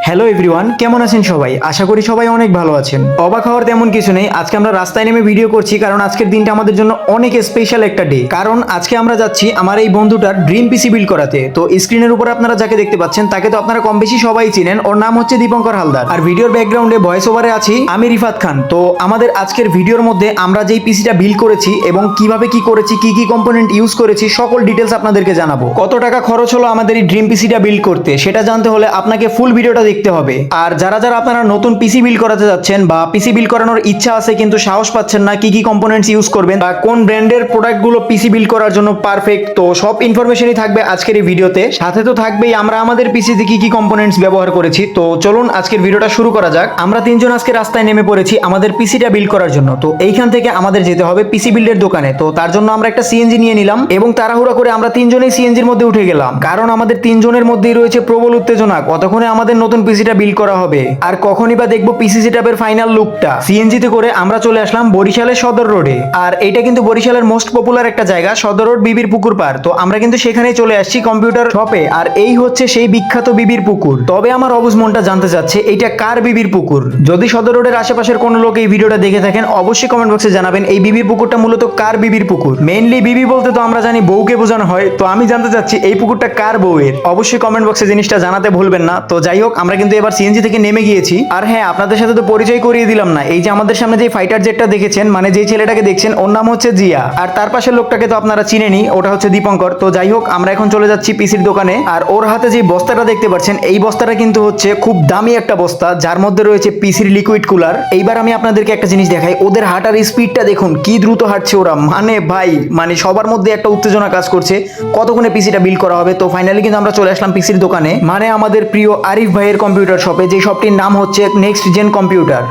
Hello everyone, কেমন আছেন সবাই? আশা করি সবাই অনেক ভালো আছেন। অবাক হওয়ার তেমন কিছু নেই। আজকে আমরা রাস্তায় নেমে ভিডিও করছি কারণ আজকের দিনটা আমাদের জন্য অনেক স্পেশাল একটা ডে। কারণ আজকে আমরা যাচ্ছি আমার এই বন্ধুটার ড্রিম পিসি বিল্ড করাতে। তো স্ক্রিনের উপর আপনারা যাকে দেখতে পাচ্ছেন তাকে তো আপনারা কম বেশি সবাই চিনেন। ওর নাম হচ্ছে দীপঙ্কর হালদার। আর ভিডিওর ব্যাকগ্রাউন্ডে ভয়েস ওভারে আছি আমি রিফাত খান। তো আমাদের আজকের ভিডিওর মধ্যে আমরা যেই পিসিটা বিল্ড করেছি এবং কিভাবে কি করেছি, কি কি কম্পোনেন্ট ইউজ করেছি, সকল ডিটেলস আপনাদেরকে জানাবো। কত টাকা খরচ হলো আমাদের এই ড্রিম পিসিটা বিল্ড করতে সেটা জানতে হলে আপনাকে ফুল ভিডিওটা দেখতে হবে। আর যারা যারা আপনারা নতুন পিসি বিল্ড করাতে যাচ্ছেন বা পিসি বিল্ড করানোর ইচ্ছা আছে কিন্তু সাহস পাচ্ছেন না কি কি কম্পোনেন্টস ইউজ করবেন বা কোন ব্র্যান্ডের প্রোডাক্টগুলো পিসি বিল্ড করার জন্য পারফেক্ট, তো সব ইনফরমেশনই থাকবে আজকের এই ভিডিওতে। সাথে তো থাকবেই আমরা আমাদের পিসিতে কি কি কম্পোনেন্টস ব্যবহার করেছি। তো চলুন আজকের ভিডিওটা শুরু করা যাক। আমরা তিনজন আজকে রাস্তায় নেমে পড়েছি আমাদের পিসিটা বিল্ড করার জন্য। তো এইখান থেকে আমাদের যেতে হবে পিসি বিল্ডের দোকানে। তো তার জন্য আমরা একটা সিএনজি নিয়ে নিলাম এবং তাড়াহুড়া করে আমরা তিনজনেই সিএনজির মধ্যে উঠে গেলাম, কারণ আমাদের তিনজনের মধ্যেই রয়েছে প্রবল উত্তেজনা কতক্ষণে আমাদের নতুন পিসিটা বিল্ড করা হবে আর কখনই বা দেখবো পিসি সেটআপের ফাইনাল লুকটা। সিএনজিতে করে আমরা চলে আসলাম বরিশালের সদর রোডে। আর এটা কিন্তু বরিশালের মোস্ট পপুলার একটা জায়গা, সদর রোড বিবির পুকুর পার। তো আমরা কিন্তু সেখানেই চলে আসছি কম্পিউটার শপে। আর এই হচ্ছে সেই বিখ্যাত বিবির পুকুর। তবে আমার অবুঝ মনটা জানতে চাচ্ছে এইটা কার বিবির পুকুর। যদি সদর রোডের আশেপাশের কোনো লোক এই ভিডিওটা দেখে থাকেন অবশ্যই কমেন্ট বক্সে জানাবেন এই বিবির পুকুরটা মূলত কার বিবির পুকুর। মেইনলি বিবি বলতে তো আমরা জানি বউকে বোঝানো হয়, তো আমি জানতে চাচ্ছি এই পুকুরটা কার বউয়ের। অবশ্যই কমেন্ট বক্সে জিনিসটা জানাতে ভুলবেন না। তো যাই হোক, আমরা কিন্তু এবার সিএনজি থেকে নেমে গিয়েছি। আর হ্যাঁ, আপনাদের সাথে তো পরিচয় করিয়ে দিলাম না। এই যে আমাদের সামনে যে ফাইটার জেটটা দেখেছেন, মানে যে ছেলেটাকে দেখছেন ওর নাম হচ্ছে জিয়া। আর তার পাশের লোকটাকে তো আপনারা চিনেনই, ওটা হচ্ছে দীপঙ্কর। তো যাই হোক, আমরা এখন চলে যাচ্ছি পিসির দোকানে। আর ওর হাতে যে বস্তাটা দেখতে পাচ্ছেন এই বস্তাটা কিন্তু হচ্ছে খুব দামি একটা বস্তা, যার মধ্যে রয়েছে পিসির লিকুইড কুলার। এইবার আমি আপনাদেরকে একটা জিনিস দেখাই, ওদের হাঁটার স্পিডটা দেখুন কি দ্রুত হাঁটছে ওরা। মানে ভাই, মানে সবার মধ্যে একটা উত্তেজনা কাজ করছে কতক্ষণে পিসিটা বিল্ড করা হবে। তো ফাইনালি কিন্তু আমরা চলে আসলাম পিসির দোকানে, মানে আমাদের প্রিয় আরিফ ভাইয়ের কম্পিউটার শপে, যে শপটির নাম হচ্ছে নেক্সট জেন কম্পিউটার।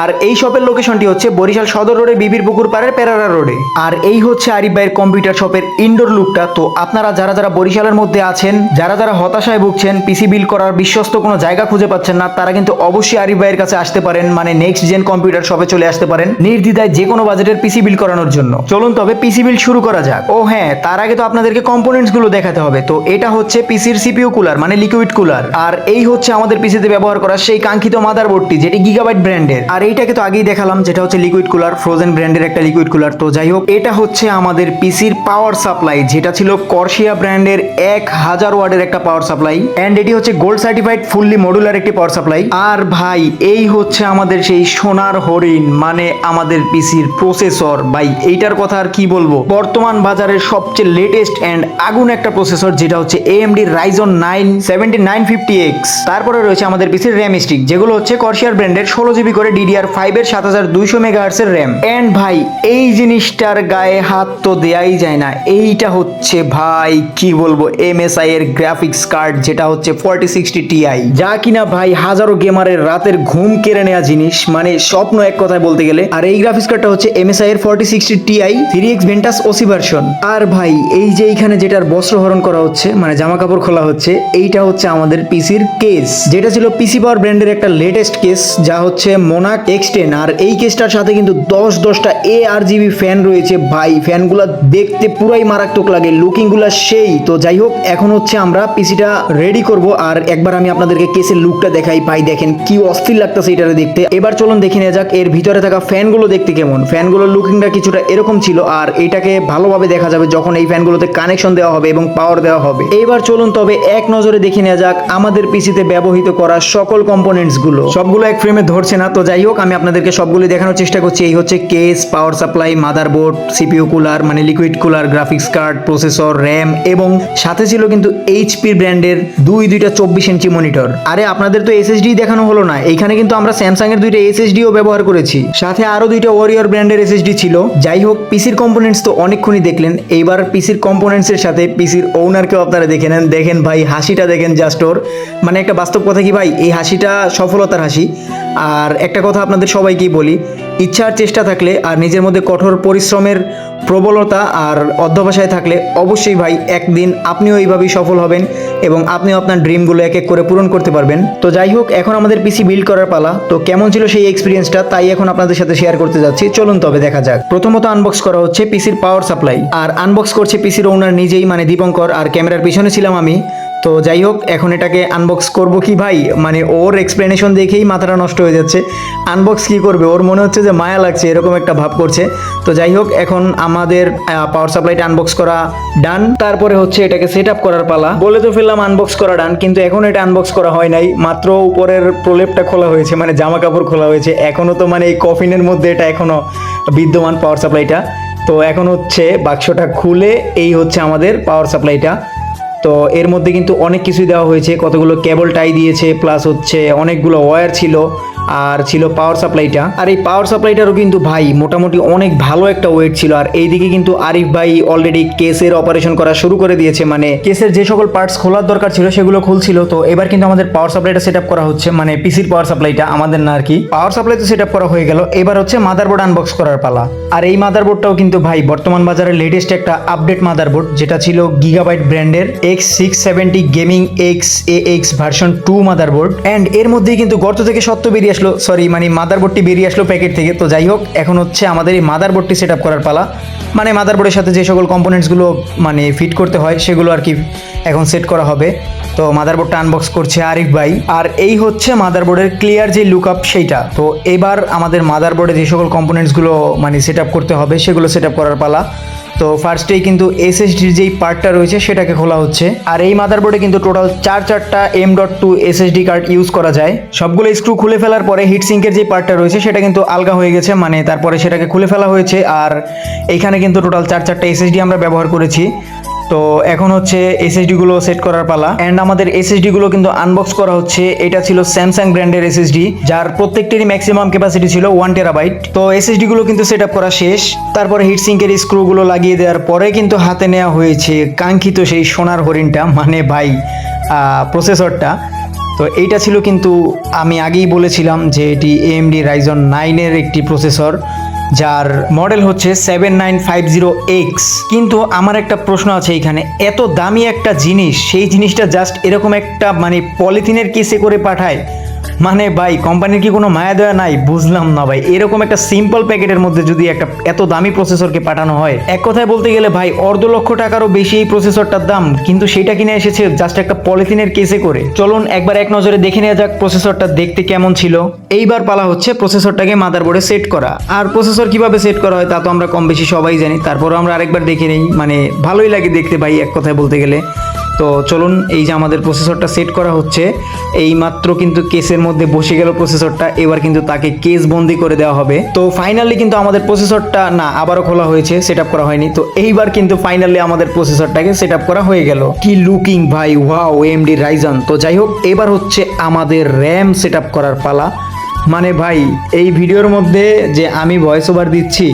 আর এই শপের লোকেশনটি হচ্ছে বরিশাল সদর রোডে বিবির পুকুর পাড়ের পারারা রোডে। আর এই হচ্ছে আরিফ ভাইয়ের কম্পিউটার শপের ইনডোর লুকটা। তো আপনারা যারা যারা বরিশালের মধ্যে আছেন, যারা যারা হতাশায় ভুগছেন, পিসি বিল্ড করার বিশ্বস্ত কোনো জায়গা খুঁজে পাচ্ছেন না, তারা কিন্তু অবশ্যই আরিফ ভাইয়ের কাছে আসতে পারেন, মানে নেক্সট জেন কম্পিউটার শপে চলে আসতে পারেন নির্দ্বিধায় যে কোনো বাজেটের পিসি বিল্ড করানোর জন্য। চলুন তবে পিসি বিল্ড শুরু করা যাক। ও হ্যাঁ, তার আগে তো আপনাদেরকে কম্পোনেন্টস গুলো দেখাতে হবে। তো এটা হচ্ছে পিসির সিপিইউ কুলার, মানে লিকুইড কুলার। আর এই হচ্ছে আমাদের পিসিতে ব্যবহার করা সেই কাঙ্ক্ষিত মাদারবোর্ডটি, যেটি গিগাবাইট ব্র্যান্ডের। আর এইটাকে তো আগেই দেখালাম, যেটা হচ্ছে লিকুইড কুলার, ফ্রোজেন ব্র্যান্ডের একটা লিকুইড কুলার। তো যাই হোক, এটা হচ্ছে আমাদের পিসির পাওয়ার সাপ্লাই, যেটা ছিল কর্সিয়া ব্র্যান্ডের 1000 ওয়াটের একটা পাওয়ার সাপ্লাই। এন্ড এটি হচ্ছে গোল্ড সার্টিফাইড ফুললি মডুলার একটি পাওয়ার সাপ্লাই। আর ভাই, এই হচ্ছে আমাদের সেই সোনার হরিণ, মানে আমাদের পিসির প্রসেসর। ভাই এইটার কথা আর কি বলবো, বর্তমান বাজারের সবচেয়ে লেটেস্ট এন্ড আগুন একটা প্রসেসর, যেটা হচ্ছে AMD Ryzen 9 7950X। তারপরে রয়েছে আমাদের পিসির র্যাম স্টিক, যেগুলো হচ্ছে কর্সিয়ার ব্র্যান্ডের 16GB করে DDR5 এর 7200 মেগাহার্টজের র্যাম। এন্ড ভাই, এই জিনিসটার গায়ে হাত তো দেয়াই যায় না। এইটা হচ্ছে ভাই কি বলবো, MSI এর গ্রাফিক্স কার্ড, যেটা হচ্ছে 4060 Ti, যা কিনা ভাই হাজারো গেমারের রাতের ঘুম কেড়ে নেওয়া জিনিস, মানে স্বপ্ন এক কথায় বলতে গেলে। আর এই গ্রাফিক্স কার্ডটা হচ্ছে MSI এর 4060 Ti 3X Ventus OC version. আর ভাই, এই যে এইখানে যেটার বস্ত্রহরণ করা হচ্ছে, মানে জামা কাপড় খোলা হচ্ছে, এইটা হচ্ছে আমাদের পিসির কেস, যেটা ছিল পিসি পাওয়ার ব্র্যান্ডের একটা লেটেস্ট কেস, যা হচ্ছে মোনাক X10। আর এই কেসটার সাথে কিন্তু 10টা ARGB ফ্যান রয়েছে। ভাই ফ্যানগুলা দেখতে পুরাই মারাত্মক লাগে, লুকিং গুলা সেই। তো যাই হোক, এখন হচ্ছে আমরা পিসিটা রেডি করব। আর একবার আমি আপনাদেরকে কেসের লুকটা দেখাই। ভাই দেখেন কি অস্থির লাগতেছে এটারে দেখতে। এবার চলুন দেখে নেওয়া যাক এর ভিতরে থাকা ফ্যানগুলো দেখতে কেমন। ফ্যানগুলোর লুকিংটা কিছুটা এরকম ছিল, আর এটাকে ভালোভাবে দেখা যাবে যখন এই ফ্যানগুলোতে কানেকশন দেওয়া হবে এবং পাওয়ার দেওয়া হবে। এবার চলুন তবে এক নজরে দেখে নেওয়া যাক আমাদের পিসিতে ব্যবহৃত করা সকল কম্পোনেন্টস গুলো। সবগুলো এক ফ্রেমে ধরছে না, তো যাই হোক আমি আপনাদেরকে সবগুলো দেখানোর চেষ্টা করছি। এই হচ্ছে case, power supply, motherboard, CPU cooler মানে liquid cooler, graphics card, processor, RAM, এবং সাথে ছিল কিন্তু HP ব্র্যান্ডের দুইটা 24 ইঞ্চি মনিটর। আরে আপনাদের তো SSD দেখানো হলো না, এইখানে কিন্তু আমরা স্যামসাং এর দুইটা SSDও ব্যবহার করেছি, সাথে আরো দুইটা ওয়ারিয়র ব্র্যান্ডের SSD ছিল। যাই হোক, পিসির কম্পোনেন্টস তো অনেকক্ষণই দেখলেন। এইবার পিসির কম্পোনেন্টস এর সাথে পিসির ওনারকেও আপনারা দেখে নেন। দেখেন ভাই, হাসিটা দেখেন জাস্ট ওর, মানে একটা বাস্তব কথা কি ভাই, এই হাসিটা সফলতার হাসি। আর একটা কথা আপনাদের সবাইকেই বলি, ইচ্ছা আর চেষ্টা থাকলে আর নিজের মধ্যে কঠোর পরিশ্রমের প্রবলতা আর অধ্যবসায় থাকলে অবশ্যই ভাই একদিন আপনিও এইভাবেই সফল হবেন এবং আপনিও আপনার ড্রিমগুলো এক এক করে পূরণ করতে পারবেন। তো যাই হোক, এখন আমাদের পিসি বিল্ড করার পালা। তো কেমন ছিল সেই এক্সপিরিয়েন্সটা তাই এখন আপনাদের সাথে শেয়ার করতে যাচ্ছি। চলুন তবে দেখা যাক। প্রথমত আনবক্স করা হচ্ছে পিসির পাওয়ার সাপ্লাই, আর আনবক্স করছে পিসির ওনার নিজেই, মানে দীপঙ্কর। আর ক্যামেরার পিছনে ছিলাম আমি। তো যাই হোক, এখন এটাকে আনবক্স করব কি ভাই, মানে ওর এক্সপ্লেনেশন দেখেই মাথাটা নষ্ট হয়ে যাচ্ছে। আনবক্স কি করবে, ওর মনে হচ্ছে যে মায়া লাগছে এরকম একটা ভাব করছে। তো যাই হোক, এখন আমাদের পাওয়ার সাপ্লাইটা আনবক্স করা ডান, তারপরে হচ্ছে এটাকে সেট আপ করার পালা। বলে তো ফেললাম আনবক্স করা ডান, কিন্তু এখন এটা আনবক্স করা হয় নাই, মাত্র উপরের প্রলেপটা খোলা হয়েছে, মানে জামা কাপড় খোলা হয়েছে। এখনও তো মানে এই কফিনের মধ্যে এটা এখনও বিদ্যমান পাওয়ার সাপ্লাইটা। তো এখন হচ্ছে বাক্সটা খুলে এই হচ্ছে আমাদের পাওয়ার সাপ্লাইটা। তো এর মধ্যে কিন্তু অনেক কিছুই দেওয়া হয়েছে, কতগুলো কেবল টাই দিয়েছে, প্লাস হচ্ছে অনেকগুলো ওয়্যার ছিল, আর ছিল পাওয়ার সাপ্লাইটা। আর এই পাওয়ার সাপ্লাইটারও কিন্তু ভাই মোটামুটি অনেক ভালো একটা ওয়েট ছিল। আর এইদিকে কিন্তু আরিফ ভাই অলরেডি কেসের অপারেশন করা শুরু করে দিয়েছে, মানে কেসের যে সকল পার্টস খোলার দরকার ছিল সেগুলো খুলছিল। তো এবার কিন্তু আমাদের পাওয়ার সাপ্লাইটা সেট আপ করা হচ্ছে, মানে পিসির পাওয়ার সাপ্লাইটা, আমাদের না আর কি। পাওয়ার সাপ্লাই তো সেট আপ করা হয়ে গেল, এবার হচ্ছে মাদারবোর্ড আনবক্স করার পালা। আর এই মাদারবোর্ডটাও কিন্তু ভাই বর্তমান বাজারে লেটেস্ট একটা আপডেট মাদারবোর্ড, যেটা ছিল গিগাবাইট ব্র্যান্ডের X670 gaming XAX version 2 motherboard. And এর মধ্যেই কিন্তু গর্ত থেকে সত্য বেরিয়ে আসলো, সরি মানে মাদারবোর্ডটি বেরিয়ে আসলো প্যাকেট থেকে। তো যাই হোক, এখন হচ্ছে আমাদের এই মাদারবোর্ডটি সেট আপ করার পালা, মানে মাদারবোর্ডের সাথে যে সকল কম্পোনেন্টসগুলো মানে ফিট করতে হয় সেগুলো আর কি এখন সেট করা হবে। তো মাদারবোর্ডটা আনবক্স করছে আরিফ ভাই। আর এই হচ্ছে মাদারবোর্ডের ক্লিয়ার যে লুক আপ সেইটা। তো এবার আমাদের মাদারবোর্ডে যে সকল কম্পোনেন্টসগুলো মানে সেট আপ করতে হবে সেগুলো সেট আপ করার পালা। তো ফার্স্টেই কিন্তু এসএসডির যেই পার্টটা রয়েছে সেটাকে খোলা হচ্ছে। আর এই মাদারবোর্ডে কিন্তু টোটাল চারটা M.2 এসএসডি কার্ড ইউজ করা যায়। সবগুলো স্ক্রু খুলে ফেলার পরে হিটসিঙ্কের যে পার্টটা রয়েছে সেটা কিন্তু আলগা হয়ে গেছে, মানে তারপরে সেটাকে খুলে ফেলা হয়েছে। আর এইখানে কিন্তু টোটাল চারটা এসএসডি আমরা ব্যবহার করেছি। তো এখন হচ্ছে এসএসডিগুলো সেট করার পালা। অ্যান্ড আমাদের এসএসডিগুলো কিন্তু আনবক্স করা হচ্ছে। এটা ছিল স্যামসাং ব্র্যান্ডের এসএসডি, যার প্রত্যেকটিরই ম্যাক্সিমাম ক্যাপাসিটি ছিল 1 টেরাবাইট। তো এসএসডিগুলো কিন্তু সেট আপ করা শেষ। তারপরে হিটসিঙ্কের স্ক্রুগুলো লাগিয়ে দেওয়ার পরে কিন্তু হাতে নেওয়া হয়েছে কাঙ্ক্ষিত সেই সোনার হরিণটা, মানে ভাই প্রসেসরটা। তো এইটা ছিল কিন্তু আমি আগেই বলেছিলাম যে এটি AMD Ryzen 9-এর একটি প্রসেসর, যার মডেল হচ্ছে 7950X। কিন্তু আমার একটা প্রশ্ন আছে এইখানে, এত দামি একটা জিনিস, সেই জিনিসটা জাস্ট এরকম একটা মানে পলিথিনের কেসে করে পাঠায়, মানে ভাই কোম্পানির কি কোনো মায়া দয়া নাই? বুঝলাম না ভাই, এরকম একটা সিম্পল প্যাকেটের মধ্যে যদি একটা এত দামি প্রসেসরকে পাঠানো হয়, এক কথায় বলতে গেলে ভাই 1.5 লক্ষ টাকারও বেশি এই প্রসেসরটার দাম, কিন্তু সেটা কিনে এসেছে জাস্ট একটা পলিথিনের কেসে করে। চলুন একবার এক নজরে দেখে নেওয়া যাক প্রসেসরটা দেখতে কেমন ছিল। এইবার পালা হচ্ছে প্রসেসরটাকে মাদারবোর্ডে সেট করা। আর প্রসেসর কিভাবে সেট করা হয় তা তো আমরা কম বেশি সবাই জানি, তারপরও আমরা আরেকবার দেখে নেই, মানে ভালোই লাগে দেখতে ভাই এক কথায় বলতে গেলে। তো চলুন, এই যে আমাদের প্রসেসরটা সেট করা হচ্ছে, এই মাত্র কিন্তু কেসের মধ্যে বসে গেল প্রসেসরটা। এবার কিন্তু তাকে কেস বন্দি করে দেওয়া হবে। তো ফাইনালি কিন্তু আমাদের প্রসেসরটা না আবারও খোলা হয়েছে, সেট আপ করা হয়নি। তো এইবার কিন্তু ফাইনালি আমাদের প্রসেসরটাকে সেট আপ করা হয়ে গেল। কি লুকিং ভাই, ওয়াও, AMD Ryzen। তো যাই হোক, এবার হচ্ছে আমাদের র্যাম সেট আপ করার পালা। মানে ভাই এই ভিডিওর মধ্যে যে আমি ভয়েস ওভার দিচ্ছি,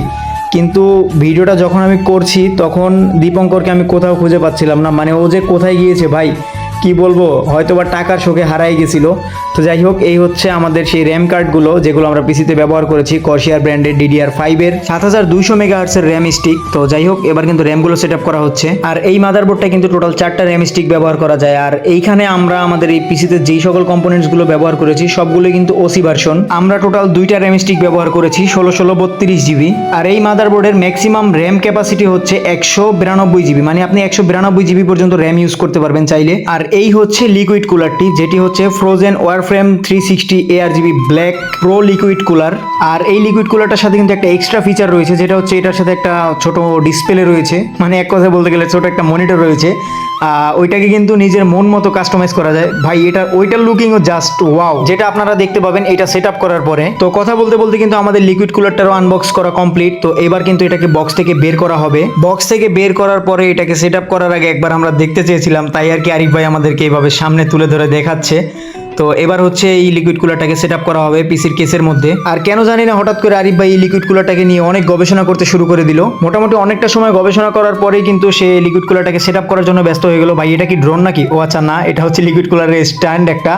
কিন্তু ভিডিওটা যখন আমি করছি তখন দীপঙ্করকে আমি কোথাও খুঁজে পাচ্ছিলাম না, মানে ও যে কোথায় গিয়েছে ভাই কি বলবো, হয়তো বা টাকার শোকে হারাই গেছিল। তো যাই হোক, এই হচ্ছে আমাদের সেই র্যাম কার্ডগুলো যেগুলো আমরা পিসিতে ব্যবহার করেছি, কর্সিয়ার ব্র্যান্ডের DDR5-এর 7200 মেগাহার্টসের র্যাম স্টিক। তো যাই হোক, এবার কিন্তু র্যামগুলো সেট আপ করা হচ্ছে। আর এই মাদারবোর্ডটা কিন্তু টোটাল 4টা র্যাম স্টিক ব্যবহার করা যায়। আর এইখানে আমরা আমাদের এই পিসিতে যেই সকল কম্পোনেন্টসগুলো ব্যবহার করেছি সবগুলো কিন্তু OC ভার্সন। আমরা টোটাল 2টা র্যাম স্টিক ব্যবহার করেছি 16 জিবি। আর এই মাদারবোর্ডের ম্যাক্সিমাম র্যাম ক্যাপাসিটি হচ্ছে 192 জিবি, মানে আপনি 192 জিবি পর্যন্ত র্যাম ইউজ করতে পারবেন চাইলে। আর এই হচ্ছে লিকুইড কুলারটি, যেটি হচ্ছে frozen warframe 360 ARGB black pro liquid cooler. আর এই লিকুইড কুলারটার সাথে কিন্তু একটা এক্সট্রা ফিচার রয়েছে, যেটা হচ্ছে এটার সাথে একটা ছোট ডিসপ্লে রয়েছে, মানে এক কথায় বলতে গেলে ছোট একটা মনিটর রয়েছে। ওইটাকে কিন্তু নিজের মন মতো কাস্টমাইজ করা যায় ভাই। ওইটার লুকিংও জাস্ট ওয়াও, যেটা আপনারা দেখতে পাবেন এটা সেট আপ করার পরে। তো কথা বলতে বলতে কিন্তু আমাদের লিকুইড কুলারটারও আনবক্স করা কমপ্লিট। তো এবার কিন্তু এটাকে বক্স থেকে বের করা হবে। বক্স থেকে বের করার পরে এটাকে সেট আপ করার আগে একবার আমরা দেখতে চেয়েছিলাম, তাই আর কি আরিফ ভাই আমাদেরকে এইভাবে সামনে তুলে ধরে দেখাচ্ছে। তো এবার হচ্ছে এই লিকুইড কুলারটাকে সেট আপ করা হবে পিসির কেসের মধ্যে। আর কেন জানি না হঠাৎ করে আরিফ ভাই এই লিকুইড কুলারটাকে নিয়ে অনেক গবেষণা করতে শুরু করে দিল। মোটামুটি অনেকটা সময় গবেষণা করার পরেই কিন্তু সে লিকুইড কুলারটাকে সেট আপ করার জন্য ব্যস্ত হয়ে গেল। ভাই এটা কি ড্রোন নাকি? ও আচ্ছা না, এটা হচ্ছে লিকুইড কুলারের স্ট্যান্ড একটা।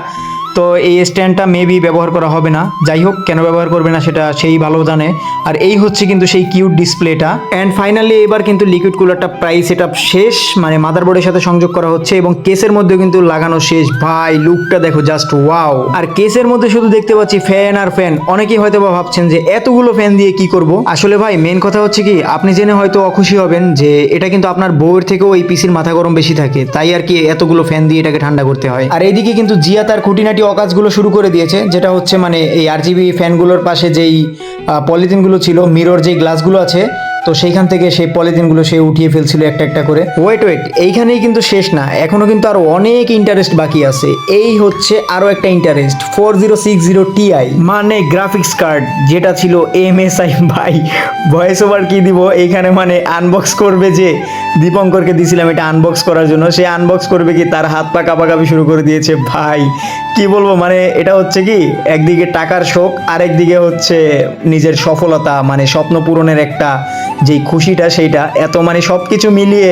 তো এই স্ট্যান্ডটা মেবি ব্যবহার করা হবে না, যাই হোক কেন ব্যবহার করবে না সেটা সেই ভালো জানে। আর এই হচ্ছে কিন্তু সেই কিউট ডিসপ্লেটা। অ্যান্ড ফাইনালি এবার কিন্তু লিকুইড কুলারটা প্রায় সেট আপ শেষ, মানে মাদারবোর্ডের সাথে সংযোগ করা হচ্ছে এবং কেসের মধ্যে কিন্তু লাগানো শেষ। ভাই লুকটা দেখো জাস্ট ওয়াও। আর কেসের মধ্যে শুধু দেখতে পাচ্ছি ফ্যান আর ফ্যান। অনেকেই হয়তো বা ভাবছেন যে এতগুলো ফ্যান দিয়ে কি করব। আসলে ভাই মেন কথা হচ্ছে কি, আপনি জেনে হয়তো অখুশি হবেন যে এটা কিন্তু আপনার বউয়ের থেকেও এই পিসির মাথা গরম বেশি থাকে, তাই আর কি এতগুলো ফ্যান দিয়ে এটাকে ঠান্ডা করতে হয়। আর এইদিকে কিন্তু জিয়া তার খুঁটিনাটি অকাজগুলো শুরু করে দিয়েছে, যেটা হচ্ছে মানে এই RGB ফ্যানগুলোর পাশে যেই পলিথিনগুলো ছিল, মিরর যেই গ্লাসগুলো আছে, তো সেইখান থেকে সেই পলিথিনগুলো সে উঠিয়ে ফেলছিল একটা একটা করে। ওয়েট এইখানেই কিন্তু শেষ না, এখনো কিন্তু আরো অনেক ইন্টারেস্ট বাকি আছে। এই হচ্ছে আরো একটা ইন্টারেস্ট, 4060 Ti মানে গ্রাফিক্স কার্ড, যেটা ছিল MSI। ভাই ভয়েস ওভার কি দিব এইখানে, মানে আনবক্স করবে যে দীপঙ্করকে দিছিলাম এটা আনবক্স করার জন্য, সে আনবক্স করবে কি তার হাত পা কাঁপাকাঁপি শুরু করে দিয়েছে। ভাই কি বলবো, মানে এটা হচ্ছে কি একদিকে টাকার শোক, আরেকদিকে হচ্ছে নিজের সফলতা, মানে স্বপ্ন পূরণের একটা যেই খুশিটা সেইটা, এত মানে সব কিছু মিলিয়ে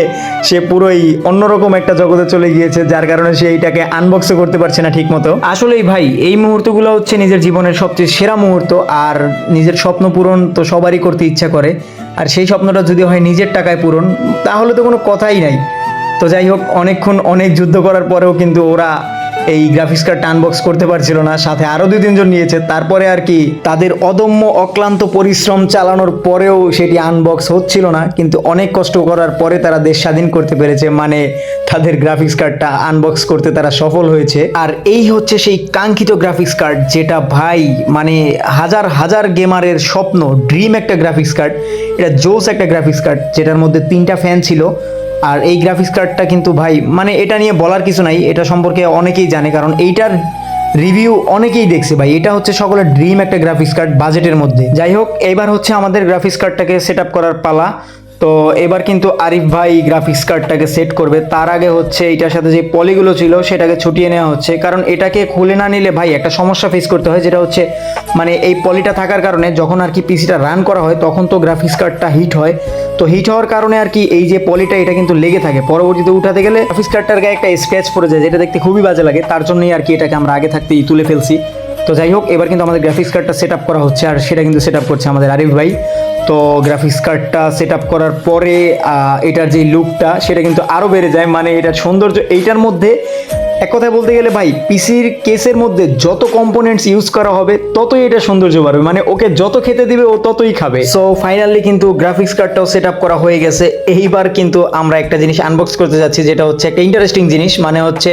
সে পুরোই অন্যরকম একটা জগতে চলে গিয়েছে, যার কারণে সে এইটাকে আনবক্সও করতে পারছে না ঠিক মতো। আসলেই ভাই এই মুহূর্তগুলো হচ্ছে নিজের জীবনের সবচেয়ে সেরা মুহূর্ত। আর নিজের স্বপ্ন পূরণ তো সবারই করতে ইচ্ছা করে, আর সেই স্বপ্নটা যদি হয় নিজের টাকায় পূরণ, তাহলে তো কোনো কথাই নাই। তো যাই হোক, অনেকক্ষণ অনেক যুদ্ধ করার পরেও কিন্তু ওরা এই গ্রাফিক্স কার্ডটা আনবক্স করতে পারছিল না, সাথে আরও 2-3 জন নিয়েছে। তারপরে আর কি তাদের অদম্য অক্লান্ত পরিশ্রম চালানোর পরেও সেটি আনবক্স হচ্ছিল না, কিন্তু অনেক কষ্ট করার পরে তারা দেশ স্বাধীন করতে পেরেছে, মানে তাদের গ্রাফিক্স কার্ডটা আনবক্স করতে তারা সফল হয়েছে। আর এই হচ্ছে সেই কাঙ্ক্ষিত গ্রাফিক্স কার্ড, যেটা ভাই মানে হাজার হাজার গেমারের স্বপ্ন, ড্রিম একটা গ্রাফিক্স কার্ড। এটা জোস একটা গ্রাফিক্স কার্ড, যেটার মধ্যে 3টা ফ্যান ছিল। আর এই গ্রাফিক্স কার্ডটা কিন্তু ভাই মানে এটা নিয়ে বলার কিছু নাই, এটা সম্পর্কে অনেকেই জানে, কারণ এইটার রিভিউ অনেকেই দেখছে। ভাই এটা হচ্ছে সকলের ড্রিম একটা গ্রাফিক্স কার্ড বাজেটের মধ্যে। যাই হোক, এবার হচ্ছে আমাদের গ্রাফিক্স কার্ডটাকে সেট আপ করার পালা। তো এবার কিন্তু আরিফ ভাই গ্রাফিক্স কার্ডটাকে সেট করবে। তার আগে হচ্ছে এটার সাথে যে পলিগুলো ছিল সেটাকে ছুটিয়ে নেওয়া হচ্ছে, কারণ এটাকে খুলে না নিলে ভাই একটা সমস্যা ফেস করতে হয়, যেটা হচ্ছে মানে এই পলিটা থাকার কারণে যখন আর কি পিসিটা রান করা হয় তখন তো গ্রাফিক্স কার্ডটা হিট হয়। তো হিট হওয়ার কারণে আর কি এই যে পলিটা এটা কিন্তু লেগে থাকে, পরবর্তীতে উঠাতে গেলে গ্রাফিক্স কার্ডটার গায়ে একটা স্ক্র্যাচ পড়ে যায়, যেটা দেখতে খুবই বাজে লাগে। তার জন্যই আর কি এটাকে আমরা আগে থাকতেই তুলে ফেলছি। তো যাই হোক, এবার কিন্তু আমাদের গ্রাফিক্স কার্ডটা সেট আপ করা হচ্ছে, আর সেটা কিন্তু সেট আপ করছে আমাদের আরিফ ভাই। তো গ্রাফিক্স কার্ডটা সেট আপ করার পরে এটার যে লুকটা সেটা কিন্তু আরও বেড়ে যায়, মানে এটার সৌন্দর্য এইটার মধ্যে এক কথায় বলতে গেলে ভাই পিসির কেসের মধ্যে যত কম্পোনেন্টস ইউজ করা হবে ততই এটা সৌন্দর্য বাড়বে, মানে ওকে যত খেতে দিবে ও ততই খাবে। সো ফাইনালি কিন্তু গ্রাফিক্স কার্ডটাও সেট আপ করা হয়ে গেছে। এইবার কিন্তু আমরা একটা জিনিস আনবক্স করতে যাচ্ছি, যেটা হচ্ছে একটা ইন্টারেস্টিং জিনিস, মানে হচ্ছে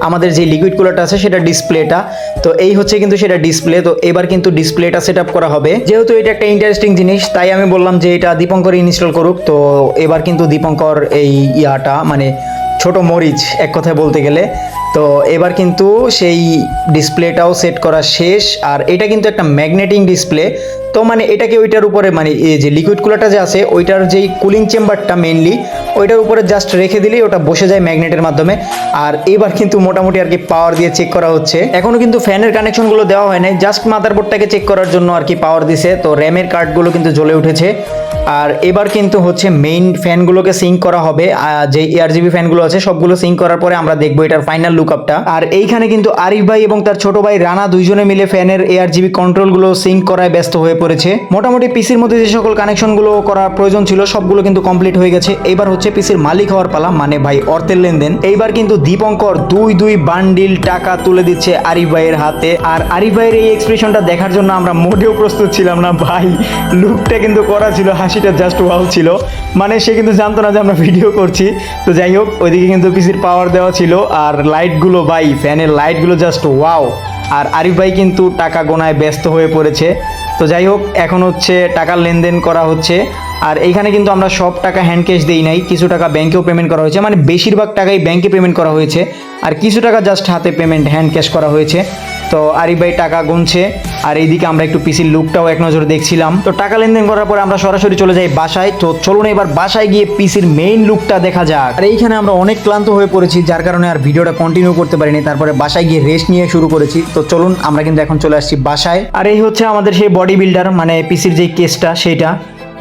আমাদের যে লিকুইড কুলারটা আছে সেটা ডিসপ্লেটা। তো এই হচ্ছে কিন্তু সেটা ডিসপ্লে। তো এবার কিন্তু ডিসপ্লেটা সেট আপ করা হবে, যেহেতু এটা একটা ইন্টারেস্টিং জিনিস তাই আমি বললাম যে এটা দীপঙ্কর ইনস্টল করুক। তো এবার কিন্তু দীপঙ্কর এই ইয়াটা মানে ছোট মরিচ এক কথায় বলতে গেলে। তো এবার কিন্তু সেই ডিসপ্লেটাও সেট করা শেষ, আর এটা কিন্তু একটা ম্যাগনেটিং ডিসপ্লে। তো মানে এটাকে ওইটার উপরে মানে এই যে লিকুইড কুলারটা যে আছে ওইটার যেই কুলিং চেম্বারটা মেইনলি ওইটার উপরে জাস্ট রেখে দিলেই ওটা বসে যায় ম্যাগনেটের মাধ্যমে। আর এবার কিন্তু মোটামুটি আর কি পাওয়ার দিয়ে চেক করা হচ্ছে, এখনো কিন্তু ফ্যানের কানেকশনগুলো দেওয়া হয় নাই, জাস্ট মাদারবোর্ডটাকে চেক করার জন্য আর কি পাওয়ার দিছে। তো র্যামের কার্ডগুলো কিন্তু জ্বলে উঠেছে। আর এবার কিন্তু হচ্ছে মেইন ফ্যানগুলোকে সিঙ্ক করা হবে, যে ARGB ফ্যানগুলো আছে সবগুলো সিঙ্ক করার পরে আমরা দেখবো এটার ফাইনাল লুকআপটা। আর এইখানে কিন্তু আরিফ ভাই এবং তার ছোট ভাই রানা দুইজনে মিলে ফ্যানের ARGB কন্ট্রোলগুলো সিঙ্ক করায় ব্যস্ত হয়ে পড়েছে। মোটামুটি পিসির মধ্যে যে সকল কানেকশনগুলো করা প্রয়োজন ছিল সবগুলো কিন্তু কমপ্লিট হয়ে গেছে। এবার হচ্ছে পিসির মালিক হওয়ার পালা, মানে ভাই অর্থের লেনদেন। এইবার কিন্তু দীপঙ্কর দুই বান্ডিল টাকা তুলে দিচ্ছে আরিফ ভাইয়ের হাতে। আর আরিফ ভাইয়ের এই এক্সপ্রেশনটা দেখার জন্য আমরা মোটেও প্রস্তুত ছিলাম না ভাই, লুকটা কিন্তু করা ছিল, হাসিটা জাস্ট ওয়াও ছিল, মানে সে কিন্তু জানতো না যে আমরা ভিডিও করছি। তো যাই হোক, ওইদিকে কিন্তু পিসির পাওয়ার দেওয়া ছিল, আর লাইটগুলো ভাই ফ্যানের লাইটগুলো জাস্ট ওয়াও। আর আরিফ ভাই কিন্তু টাকা গোনায় ব্যস্ত হয়ে পড়েছে। তো যাই হোক, এখন হচ্ছে টাকার লেনদেন করা হচ্ছে। আর এইখানে কিন্তু আমরা সব টাকা হ্যান্ড ক্যাশ দিই নাই, কিছু টাকা ব্যাংকেও পেমেন্ট করা হয়েছে, মানে বেশিরভাগ টাকাই ব্যাংকে পেমেন্ট করা হয়েছে, আর কিছু টাকা জাস্ট হাতে পেমেন্ট হ্যান্ড ক্যাশ করা হয়েছে। তো আরিফ ভাই টাকা গুনছে, আর এইদিকে আমরা একটু পিসির লুকটাও এক নজরে দেখছিলাম। তো টাকা লেনদেন করার পরে আমরা সরাসরি চলে যাই বাসায়। তো চলুন এবার বাসায় গিয়ে পিসির মেইন লুকটা দেখা যাক। আর এইখানে আমরা অনেক ক্লান্ত হয়ে পড়েছি, যার কারণে আর ভিডিওটা কন্টিনিউ করতে পারিনি, তারপরে বাসায় গিয়ে রেস্ট নিয়ে শুরু করেছি। তো চলুন আমরা কিন্তু এখন চলে আসছি বাসায়। আর এই হচ্ছে আমাদের সেই বডি বিল্ডার, মানে পিসির যেই কেসটা সেটা।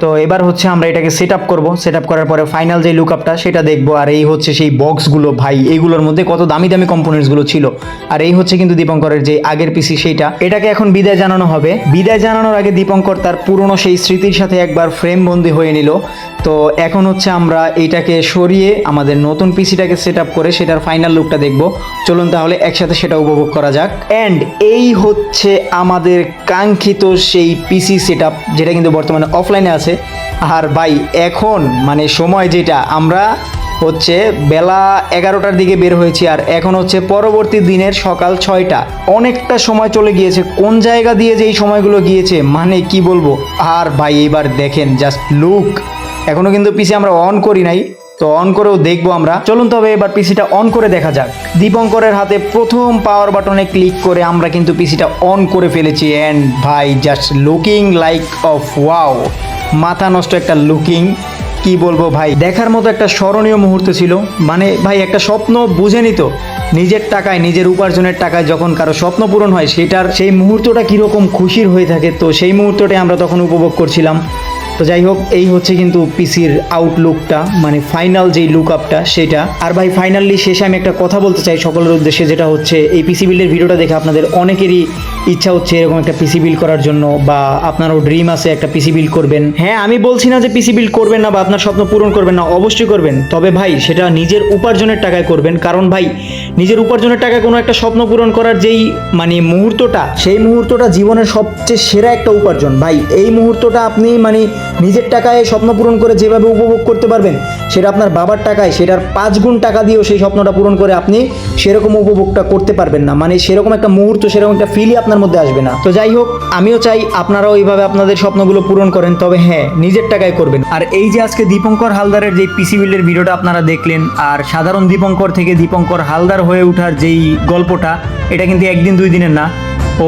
তো এবার হচ্ছে আমরা এটাকে সেট আপ করবো, সেট আপ করার পরে ফাইনাল যে লুকআপটা সেটা দেখবো। আর এই হচ্ছে সেই বক্সগুলো ভাই, এইগুলোর মধ্যে কত দামি দামি কম্পোনেন্টসগুলো ছিল। আর এই হচ্ছে কিন্তু দীপঙ্করের যে আগের পিসি সেইটা, এটাকে এখন বিদায় জানানো হবে। বিদায় জানানোর আগে দীপঙ্কর তার পুরনো সেই স্মৃতির সাথে একবার ফ্রেম বন্দি হয়ে নিল। তো এখন হচ্ছে আমরা এইটাকে সরিয়ে আমাদের নতুন পিসিটাকে সেট আপ করে সেটার ফাইনাল লুকটা দেখবো। চলুন তাহলে একসাথে সেটা উপভোগ করা যাক। অ্যান্ড এই হচ্ছে আমাদের কাঙ্ক্ষিত সেই পিসি সেট আপ, যেটা কিন্তু বর্তমানে অফলাইনে আছে। আর ভাই এখন মানে সময় যেটা, আমরা হচ্ছে বেলা 11টার দিকে বের হয়েছি আর এখন হচ্ছে পরবর্তী দিনের সকাল 6টা। অনেকটা সময় চলে গিয়েছে, কোন জায়গা দিয়ে যে এই সময়গুলো গিয়েছে মানে কি বলবো। আর ভাই এবার দেখেন জাস্ট লুক, এখনো কিন্তু পিসি আমরা অন করি নাই, তো অন করেও দেখবো আমরা। চলুন তবে এবার পিসিটা অন করে দেখা যাক। দীপঙ্করের হাতে প্রথম পাওয়ার বাটনে ক্লিক করে আমরা কিন্তু পিসিটা অন করে ফেলেছি। অ্যান্ড ভাই just looking like of wow, মাথা নষ্ট একটা লুকিং, কি বলবো ভাই, দেখার মতো একটা স্মরণীয় মুহূর্ত ছিল। মানে ভাই একটা স্বপ্ন বুঝেনি তো, নিজের টাকায় নিজের উপার্জনের টাকায় যখন কারো স্বপ্ন পূরণ হয় সেটার সেই মুহূর্তটা কীরকম খুশির হয়ে থাকে, তো সেই মুহূর্তটাই আমরা তখন উপভোগ করছিলাম। তো যাই হোক, এই হচ্ছে কিন্তু পিসির আউটলুকটা, মানে ফাইনাল যেই লুক আপটা সেটা। আর ভাই ফাইনালি শেষে আমি একটা কথা বলতে চাই সকলের উদ্দেশ্যে, যেটা হচ্ছে এই পিসি বিল্ডের ভিডিওটা দেখে আপনাদের অনেকেরই ইচ্ছা হচ্ছে এরকম একটা পিসি বিল্ড করার জন্য, বা আপনারও ড্রিম আছে একটা পিসি বিল্ড করবেন। হ্যাঁ, আমি বলছি না যে পিসি বিল্ড করবেন না বা আপনার স্বপ্ন পূরণ করবেন না, অবশ্যই করবেন। তবে ভাই সেটা নিজের উপার্জনের টাকায় করবেন, কারণ ভাই নিজের উপার্জনের টাকায় কোনো একটা স্বপ্ন পূরণ করার যেই মানে মুহূর্তটা, সেই মুহূর্তটা জীবনের সবচেয়ে সেরা একটা উপার্জন ভাই। এই মুহূর্তটা আপনি মানে নিজের টাকায় স্বপ্ন পূরণ করে যেভাবে উপভোগ করতে পারবেন, সেটা আপনার বাবার টাকায় সেটার 5 গুণ টাকা দিয়েও সেই স্বপ্নটা পূরণ করে আপনি সেরকম উপভোগটা করতে পারবেন না। মানে সেরকম একটা মুহূর্ত, সেরকম একটা ফিলই আপনার মধ্যে আসবে না। তো যাই হোক, আমিও চাই আপনারাও এইভাবে আপনাদের স্বপ্নগুলো পূরণ করেন, তবে হ্যাঁ নিজের টাকায় করবেন। আর এই যে আজকে দীপঙ্কর হালদারের যে পিসি বিল্ডের ভিডিওটা আপনারা দেখলেন, আর সাধারণ দীপঙ্কর থেকে দীপঙ্কর হালদার হয়ে ওঠার যেই গল্পটা, এটা কিন্তু একদিন দুই দিনের না,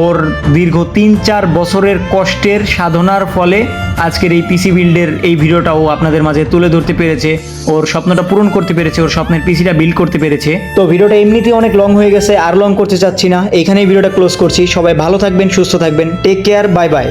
ওর দীর্ঘ 3-4 বছরের কষ্টের সাধনার ফলে আজকের এই পিসি বিল্ডের এই ভিডিওটাও আপনাদের মাঝে তুলে ধরতে পেরেছে। ওর স্বপ্নটা পূরণ করতে পেরেছে, ওর স্বপ্নের পিসিটা বিল্ড করতে পেরেছে। তো ভিডিওটা এমনিতেই অনেক লং হয়ে গেছে, আর লং করতে চাচ্ছি না, এইখানেই ভিডিওটা ক্লোজ করছি। সবাই ভালো থাকবেন, সুস্থ থাকবেন, টেক কেয়ার, বাই বাই।